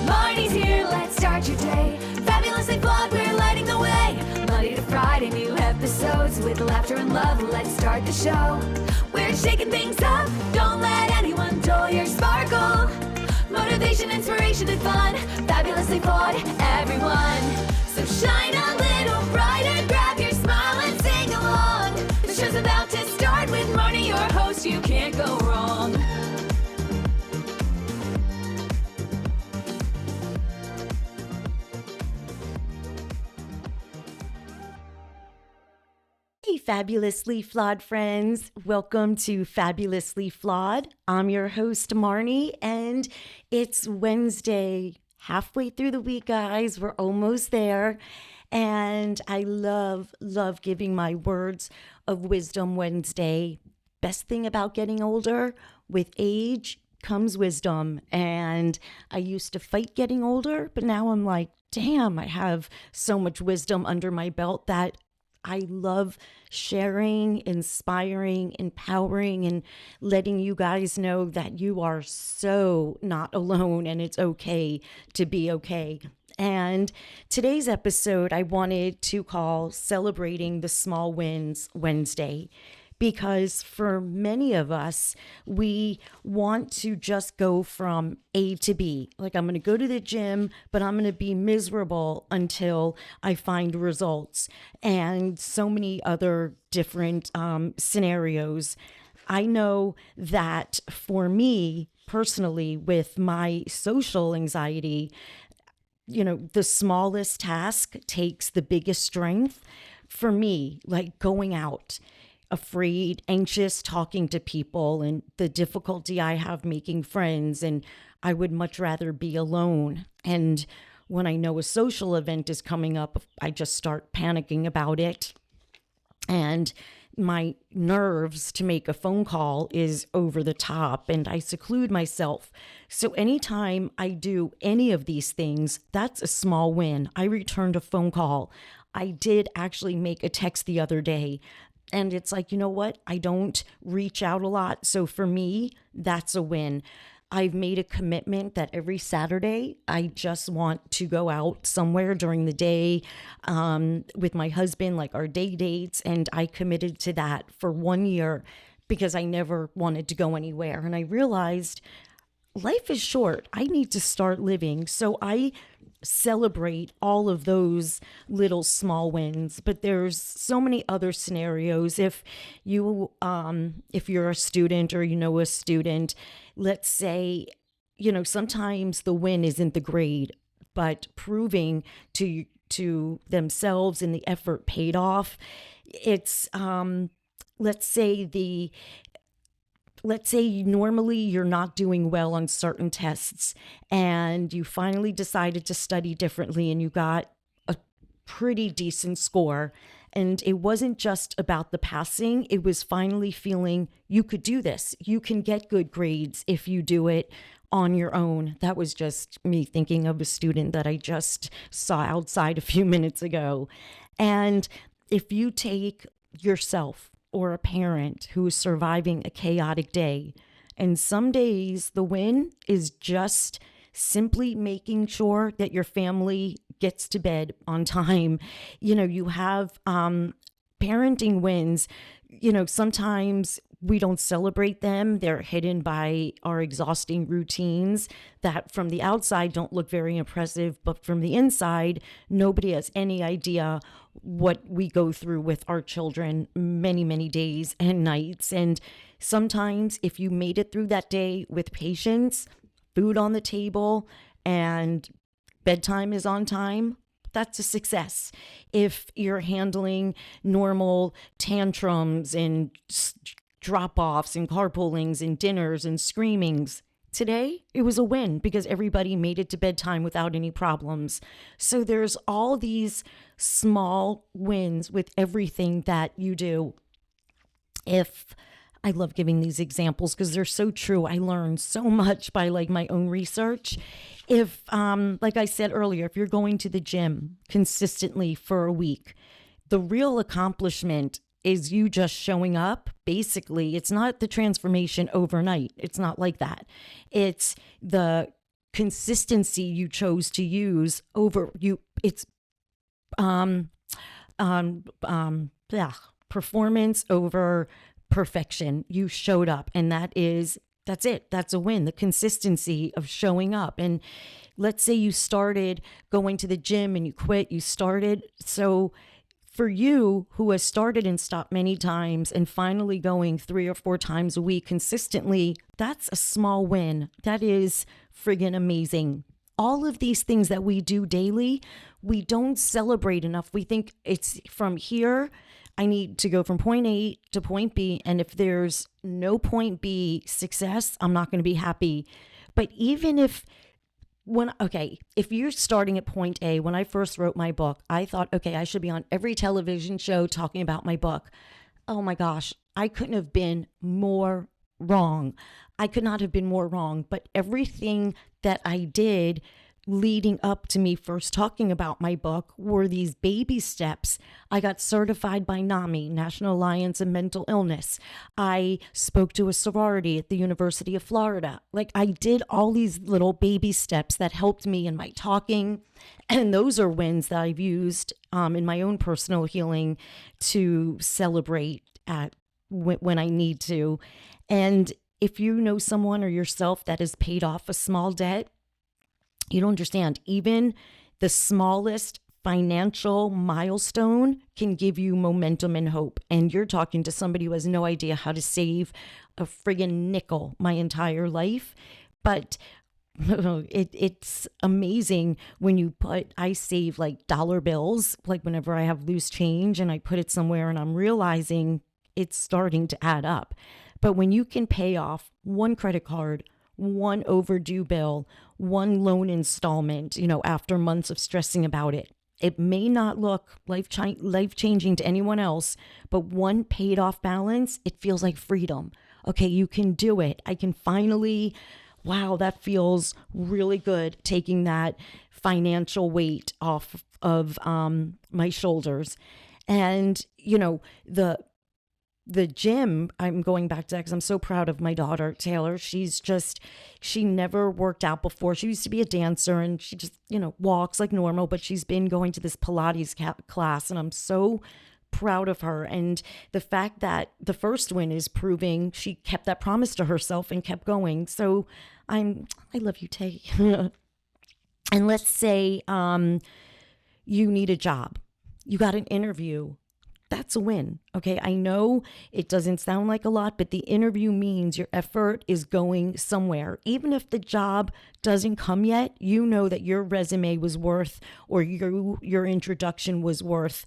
Marnie's here, let's start your day. Fabulously flawed, we're lighting the way. Monday to Friday, new episodes with laughter and love. Let's start the show. We're shaking things up. Don't let anyone dull your sparkle. Motivation, inspiration, and fun. Fabulously flawed, everyone. So shine a little brighter. Grab your smile and sing along. The show's about to start with Marni, your host. You can't go wrong. Hey, Fabulously Flawed friends. Welcome to Fabulously Flawed. I'm your host, Marni, and it's Wednesday, halfway through the week, guys. We're almost there. And I love giving my words of wisdom Wednesday. Best thing about getting older, with age comes wisdom. And I used to fight getting older, but now I'm like, damn, I have so much wisdom under my belt that I love sharing, inspiring, empowering, and letting you guys know that you are so not alone and it's okay to be okay. And today's episode I wanted to call Celebrating the Small Wins Wednesday. Because for many of us, we want to just go from A to B. Like, I'm going to go to the gym, but I'm going to be miserable until I find results. And so many other different scenarios. I know that for me personally, with my social anxiety, the smallest task takes the biggest strength. For me, like going out, afraid, anxious, talking to people, and the difficulty I have making friends, and I would much rather be alone. And when I know a social event is coming up, I just start panicking about it. And my nerves to make a phone call is over the top, and I seclude myself. So anytime I do any of these things, that's a small win. I returned a phone call. I did actually make a text the other day. And it's like, you know what? I don't reach out a lot. So for me, that's a win. I've made a commitment that every Saturday, I just want to go out somewhere during the day with my husband, like our day dates. And I committed to that for 1 year because I never wanted to go anywhere. And I realized life is short. I need to start living. So I celebrate all of those little small wins, but there's so many other scenarios. If you're a student or a student, let's say, sometimes the win isn't the grade, but proving to themselves and the effort paid off. It's let's say normally you're not doing well on certain tests and you finally decided to study differently and you got a pretty decent score. And it wasn't just about the passing. It was finally feeling you could do this. You can get good grades if you do it on your own. That was just me thinking of a student that I just saw outside a few minutes ago. And if you take yourself or a parent who is surviving a chaotic day, and some days the win is just simply making sure that your family gets to bed on time. You have parenting wins. Sometimes we don't celebrate them. They're hidden by our exhausting routines that from the outside don't look very impressive, but from the inside, nobody has any idea what we go through with our children many, many days and nights. And sometimes if you made it through that day with patience, food on the table, and bedtime is on time, that's a success. If you're handling normal tantrums and drop-offs and carpoolings and dinners and screamings, today it was a win because everybody made it to bedtime without any problems. So there's all these small wins with everything that you do. I love giving these examples because they're so true. I learned so much by my own research. If, like I said earlier, if you're going to the gym consistently for a week, the real accomplishment is you just showing up. Basically, it's not the transformation overnight. It's not like that. It's the consistency you chose to use over you. It's um yeah, performance over perfection. You showed up, and that's it. That's a win. The consistency of showing up. And let's say you started going to the gym and you quit. You started. So for you, who has started and stopped many times and finally going 3 or 4 times a week consistently, that's a small win. That is friggin' amazing. All of these things that we do daily, we don't celebrate enough. We think it's from here, I need to go from point A to point B. And if there's no point B success, I'm not going to be happy. But even if if you're starting at point A, when I first wrote my book, I thought, okay, I should be on every television show talking about my book. Oh my gosh, I couldn't have been more wrong. I could not have been more wrong. But everything that I did leading up to me first talking about my book were these baby steps. I got certified by NAMI, National Alliance of Mental Illness. I spoke to a sorority at the University of Florida. Like, I did all these little baby steps that helped me in my talking. And those are wins that I've used in my own personal healing to celebrate at when I need to. And if you know someone or yourself that has paid off a small debt, you don't understand. Even the smallest financial milestone can give you momentum and hope. And you're talking to somebody who has no idea how to save a friggin' nickel my entire life. But it's amazing when I save like dollar bills, like whenever I have loose change and I put it somewhere and I'm realizing it's starting to add up. But when you can pay off one credit card, one overdue bill, one loan installment, after months of stressing about it. It may not look life-changing to anyone else, but one paid off balance, it feels like freedom. Okay, you can do it. I can finally, wow, that feels really good, taking that financial weight off of my shoulders. And, the gym, I'm going back to that because I'm so proud of my daughter, Taylor. She never worked out before. She used to be a dancer and she just, walks like normal, but she's been going to this Pilates class and I'm so proud of her. And the fact that the first win is proving she kept that promise to herself and kept going. So I love you, Tay. And let's say you need a job. You got an interview. That's a win. Okay. I know it doesn't sound like a lot, but the interview means your effort is going somewhere. Even if the job doesn't come yet, you know that your resume was worth, or your introduction was worth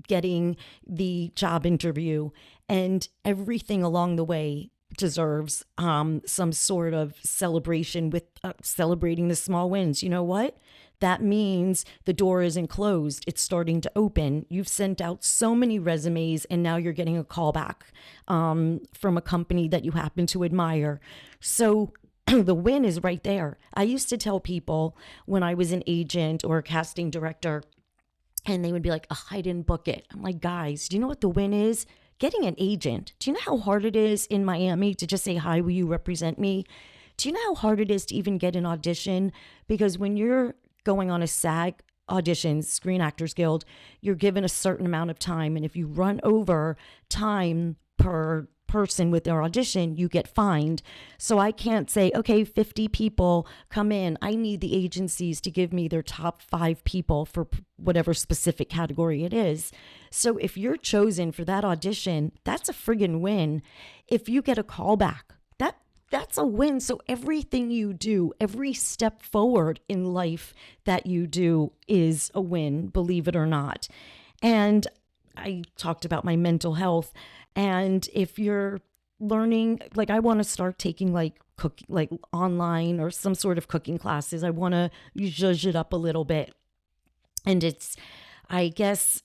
getting the job interview, and everything along the way deserves some sort of celebration with celebrating the small wins. You know what? That means the door isn't closed. It's starting to open. You've sent out so many resumes and now you're getting a call back from a company that you happen to admire. So the win is right there. I used to tell people when I was an agent or a casting director, and they would be like, oh, I didn't book it. I'm like, guys, do you know what the win is? Getting an agent. Do you know how hard it is in Miami to just say, hi, will you represent me? Do you know how hard it is to even get an audition? Because when you're going on a SAG auditions, Screen Actors Guild, you're given a certain amount of time. And if you run over time per person with their audition, you get fined. So I can't say, okay, 50 people come in. I need the agencies to give me their top 5 people for whatever specific category it is. So if you're chosen for that audition, that's a friggin' win. If you get a call back, that's a win. So everything you do, every step forward in life that you do is a win, believe it or not. And I talked about my mental health. And if you're learning, like I want to start taking like cooking, like online or some sort of cooking classes. I want to zhuzh it up a little bit. And it's, I guess,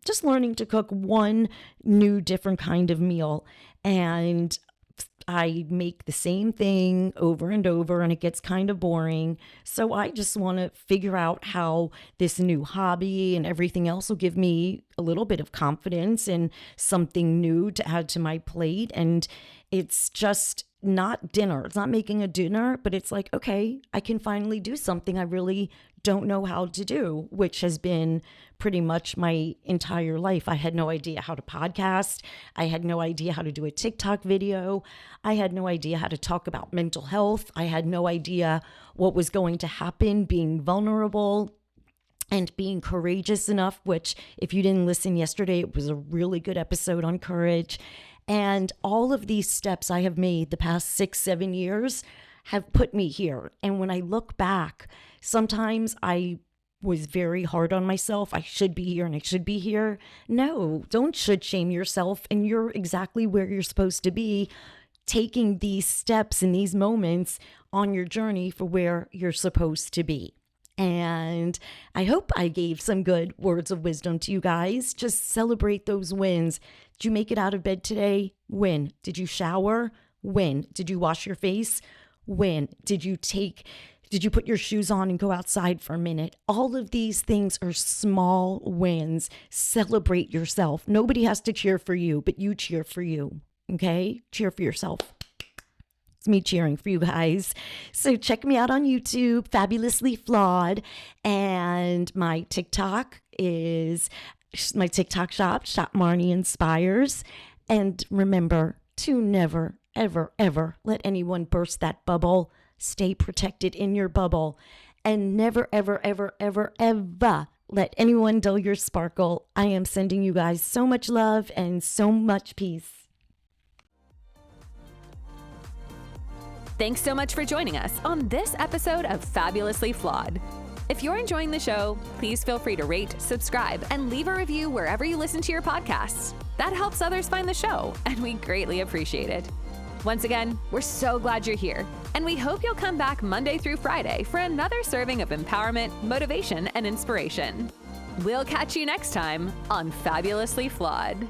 just learning to cook one new different kind of meal. And I make the same thing over and over and it gets kind of boring. So I just want to figure out how this new hobby and everything else will give me a little bit of confidence and something new to add to my plate. And it's just not dinner. It's not making a dinner, but it's like, okay, I can finally do something I really don't know how to do, which has been pretty much my entire life. I had no idea how to podcast. I had no idea how to do a TikTok video. I had no idea how to talk about mental health. I had no idea what was going to happen, being vulnerable and being courageous enough, which if you didn't listen yesterday, it was a really good episode on courage. And all of these steps I have made the past 6-7 years have put me here. And when I look back, sometimes I was very hard on myself. I should be here and I should be here. No, don't should shame yourself. And you're exactly where you're supposed to be, taking these steps in these moments on your journey for where you're supposed to be. And I hope I gave some good words of wisdom to you guys. Just celebrate those wins. Did you make it out of bed today? Win. Did you shower? Win. Did you wash your face? Win. Did you put your shoes on and go outside for a minute? All of these things are small wins. Celebrate yourself. Nobody has to cheer for you, but you cheer for you. Okay? Cheer for yourself. It's me cheering for you guys. So check me out on YouTube, Fabulously Flawed. And my TikTok is my TikTok shop Marni Inspires. And remember to never, ever, ever let anyone burst that bubble. Stay protected in your bubble. And never, ever, ever, ever, ever let anyone dull your sparkle. I am sending you guys so much love and so much peace. Thanks so much for joining us on this episode of Fabulously Flawed. If you're enjoying the show, please feel free to rate, subscribe, and leave a review wherever you listen to your podcasts. That helps others find the show, and we greatly appreciate it. Once again, we're so glad you're here, and we hope you'll come back Monday through Friday for another serving of empowerment, motivation, and inspiration. We'll catch you next time on Fabulously Flawed.